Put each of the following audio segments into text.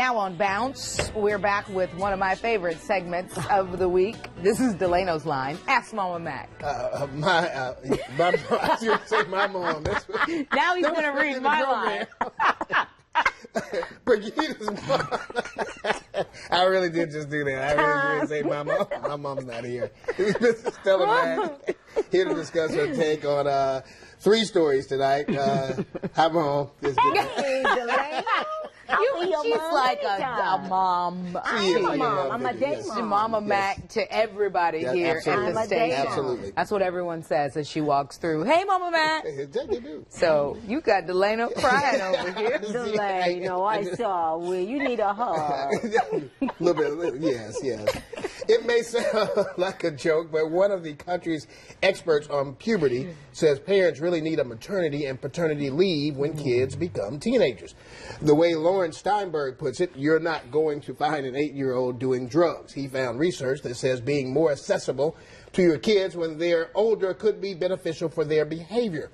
Now on Bounce, we're back with one of my favorite segments of the week. This is Delano's line. Ask Mama Mack. I was going to say my mom. Now he's going to read my line. Brigida's mom. I really did just do that. I really did say my mom. My mom's not here. Mrs. Stella Mack here to discuss her take on 3 stories tonight. Hi, Mom. Hey, Delano. She's like a mom. I'm a mom. I'm a day mom. Mama Mack to everybody here at the station. Absolutely. That's what everyone says as she walks through. Hey, Mama Mack. They do. So you got Delano crying over here. Delano, I saw where you need a hug. A little bit, yes. It may sound like a joke, but one of the country's experts on puberty says parents really need a maternity and paternity leave when kids become teenagers. The way Lauren Steinberg puts it, you're not going to find an 8-year-old doing drugs. He found research that says being more accessible to your kids when they're older could be beneficial for their behavior.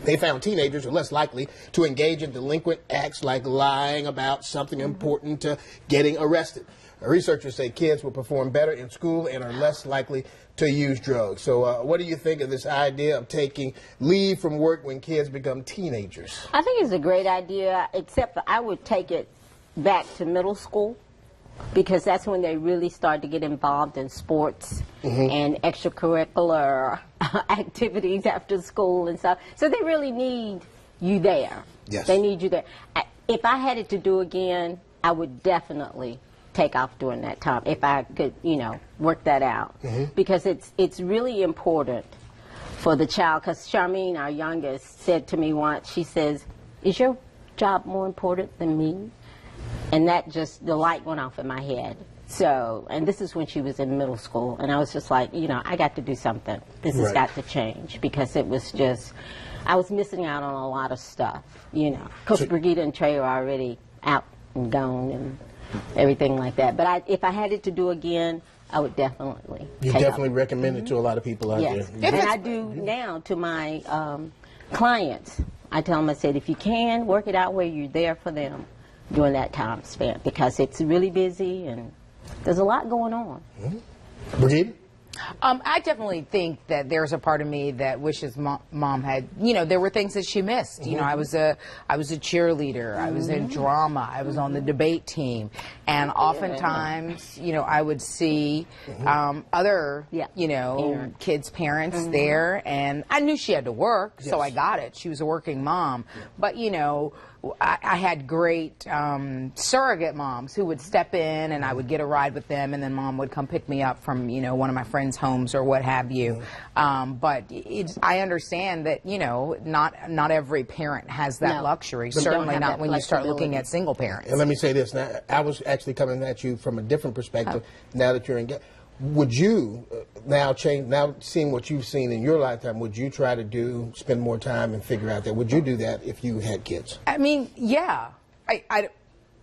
They found teenagers are less likely to engage in delinquent acts like lying about something important to getting arrested. Researchers say kids will perform better in school and are less likely to use drugs. So what do you think of this idea of taking leave from work when kids become teenagers? I think it's a great idea, except I would take it back to middle school, because that's when they really start to get involved in sports and extracurricular activities after school and stuff. So they really need you there. Yes. They need you there. If I had it to do again, I would definitely take off during that time if I could, work that out. Because it's really important for the child. Because Charmaine, our youngest, said to me once, she says, "Is your job more important than me?" And that just, the light went off in my head. So, and this is when she was in middle school, and I was just like, I got to do something. This has got to change, because it was just, I was missing out on a lot of stuff, Coach Brigida and Trey are already out and gone and everything like that. But if I had it to do again, I would definitely recommend it to a lot of people out there. And I do now to my clients. I tell them, I said, if you can, work it out where you're there for them during that time spent, because it's really busy and there's a lot going on. Brigida? I definitely think that there's a part of me that wishes mom had, there were things that she missed. I was a cheerleader, I was in drama, I was on the debate team, and oftentimes, I would see other, kids' parents there, and I knew she had to work, so I got it. She was a working mom, but I had great surrogate moms who would step in, and I would get a ride with them, and then mom would come pick me up from, one of my friends' homes or what have you. But I understand that, not every parent has that luxury. Certainly not when you start looking at single parents. And let me say this. Now, I was actually coming at you from a different perspective now that you're engaged. Would you now seeing what you've seen in your lifetime, would you try to spend more time and figure out that? Would you do that if you had kids? I mean, yeah. I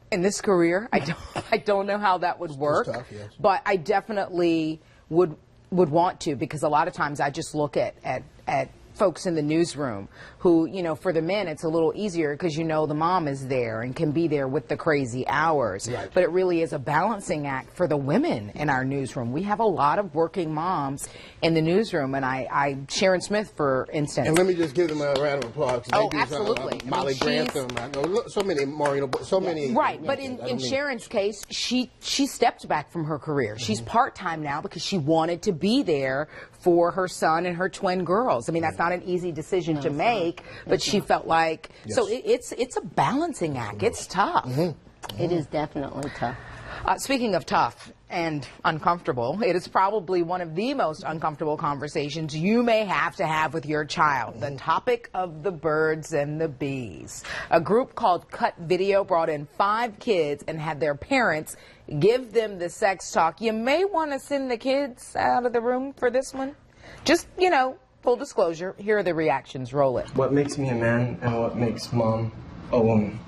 in this career, I don't know how that would work. It's tough, yes. But I definitely would want to, because a lot of times I just look at folks in the newsroom who, for the men it's a little easier because the mom is there and can be there with the crazy hours. Right. But it really is a balancing act for the women in our newsroom. We have a lot of working moms in the newsroom, and Sharon Smith, for instance. And let me just give them a round of applause. Absolutely. Molly Grantham, I know so many, many. Right, but in Sharon's case, she stepped back from her career. She's part-time now because she wanted to be there for her son and her twin girls. I mean, that's not an easy decision to make, but she felt like, so it's a balancing act. It's tough. It is definitely tough. Speaking of tough and uncomfortable, it is probably one of the most uncomfortable conversations you may have to have with your child. The topic of the birds and the bees. A group called Cut Video brought in 5 kids and had their parents give them the sex talk. You may want to send the kids out of the room for this one. Just, full disclosure, here are the reactions. Roll it. What makes me a man and what makes mom a woman?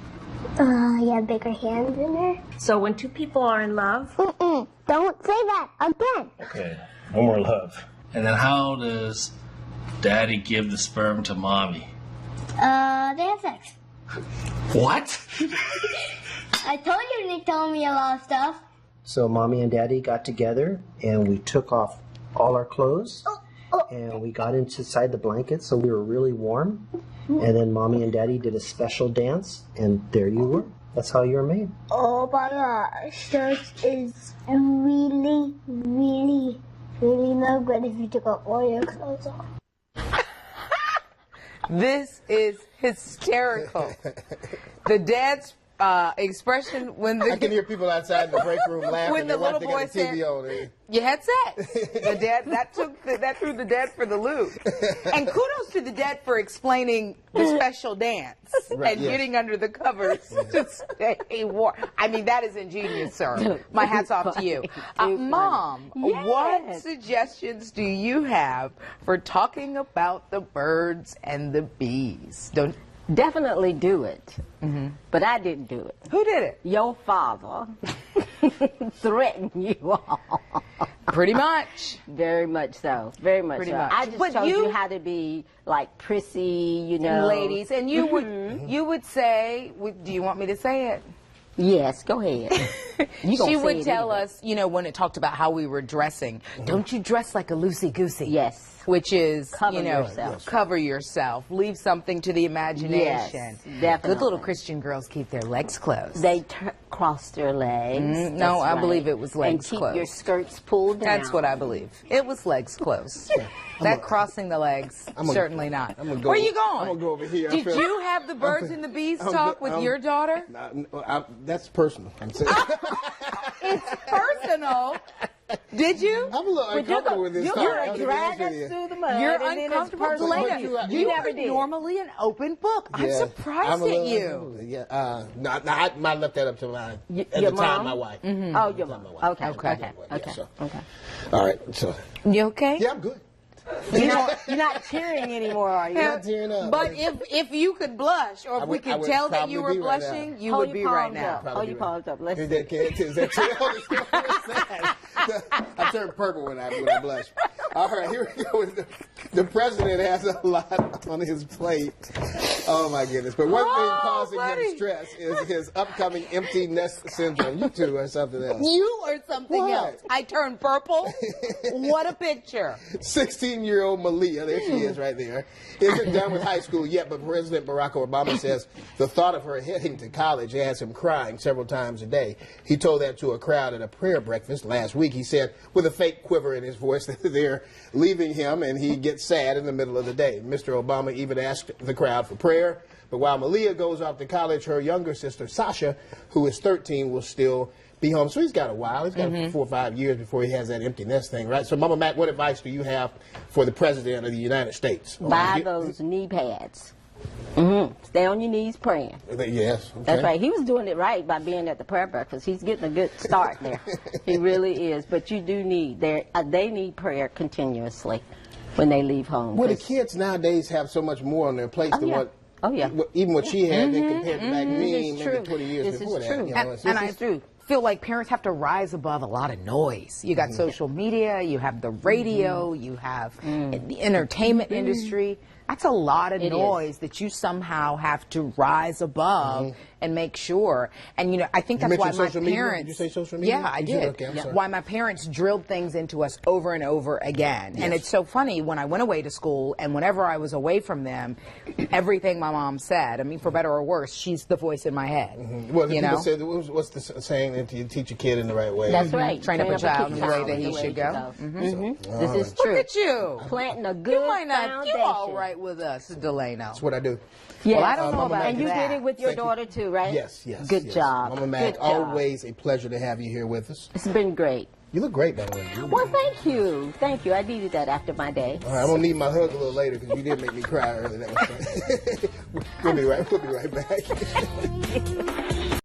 You have bigger hands in her. So when 2 people are in love? Don't say that again. Okay, no more love. And then how does daddy give the sperm to mommy? They have sex. What? I told you to tell me a lot of stuff. So Mommy and Daddy got together and we took off all our clothes and we got inside the blankets so we were really warm. And then Mommy and Daddy did a special dance and there you were. That's how you were made. Oh my gosh, this is really, really, really no good if you took all your clothes off. This is hysterical. The dad's expression when I can hear people outside in the break room laughing. When the little they boy got the TV said, on there. "You had sex." The dad that threw the dad for the loop. And kudos to the dad for explaining the special dance Right, and yes. getting under the covers to stay warm. I mean, that is ingenious, sir. My hat's off to you, Mom. What Yes. suggestions do you have for talking about the birds and the bees? Don't. Definitely do it. But I didn't do it. Who did it? Your father threatened you all. Pretty much. Very much so. Very much Pretty so. much. I just But told you- you how to be like prissy, you know. Ladies, and you would say, do you want me to say it? Yes, go ahead. You gonna She say would it tell anyway. us, when it talked about how we were dressing, don't you dress like a loosey-goosey. Yes. Which is, Cover yourself. cover yourself. Leave something to the imagination. Yes, definitely. Good little Christian girls keep their legs closed. They cross their legs. no, That's I believe it was legs and keep closed. your skirts pulled down. That's what I believe. It was legs closed. That crossing the legs, certainly not. go- Where you going? I'm gonna go over here. I Did feel- you have the birds and the bees I'm talk go- with I'm- your daughter? That's personal. I'm saying. It's personal. Did you? I'm a little uncomfortable with this. You're talk. gonna I'll be drag honest with us you. through the mud. You're and then it's uncomfortable, personal. Delana. You never did. Normally an open book. I'm Yeah. surprised I'm a at little you. uncomfortable. Yeah. No, I left that up to my at your the time mom? my wife. Oh, your mom. My wife. Okay. Okay. Okay. so- Okay. All right. So You okay? yeah, I'm good. You're not cheering anymore, are you? Not tearing up. But if you could blush, or if we I could would tell that probably you were be right now. blushing, you Hold would be your right palms now. up. Hold your palms up. Let's Is see. that I turn purple when I blush. All right, here we go. The president has a lot on his plate. Oh my goodness! But one thing causing buddy. him stress is his upcoming empty nest syndrome. You two are something else. You or something What? else. I turned purple. What a picture. 16-year-old Malia, there she is right there, isn't done with high school yet, but President Barack Obama says the thought of her heading to college has him crying several times a day. He told that to a crowd at a prayer breakfast last week. He said, with a fake quiver in his voice, that they're leaving him and he gets sad in the middle of the day. Mr. Obama even asked the crowd for prayer. But while Malia goes off to college, her younger sister, Sasha, who is 13, will still be home. So he's got a while. He's got 4 or 5 years before he has that empty nest thing, right? So, Mama Mack, what advice do you have for the President of the United States? Buy those knee pads. Stay on your knees praying. Yes. Okay. That's right. He was doing it right by being at the prayer breakfast. He's getting a good start there. He really is. But you do need they need prayer continuously when they leave home. Well, the 'cause- kids nowadays have so much more on their plates than yeah. what. Oh, yeah. Even what she had, then compared to back me, It's maybe true. 20 years This is before that. true. You know, And I is true. feel like parents have to rise above a lot of noise. You got social media, you have the radio, you have the entertainment industry. That's a lot of It noise that you somehow have to rise above and make sure. And I think You that's why mentioned my social media? parents. Did you say social media? Yeah, I You did? did. Okay, I'm sorry. Why my parents drilled things into us over and over again. And it's so funny when I went away to school and whenever I was away from them, everything my mom said. I mean, for better or worse, she's the voice in my head. Well, the you people know? said, what's the saying that you teach a kid in the right way? That's right. Train up a child in the way that he the way should go. This is true. Look at you. Planting a good You might not. foundation. You all right with us, Delano? That's what I do. Yes. Well, I don't know Mama about Mack, And you that. did it with your Thank you. daughter too, right? Yes. Good yes. job. Mama Mack, Good job. always a pleasure to have you here with us. It's been great. You look great, by the way. Well, thank you. Thank you. I needed that after my day. All right, I'm gonna need my hug a little later because you did make me cry earlier. That was fun. We'll be right back.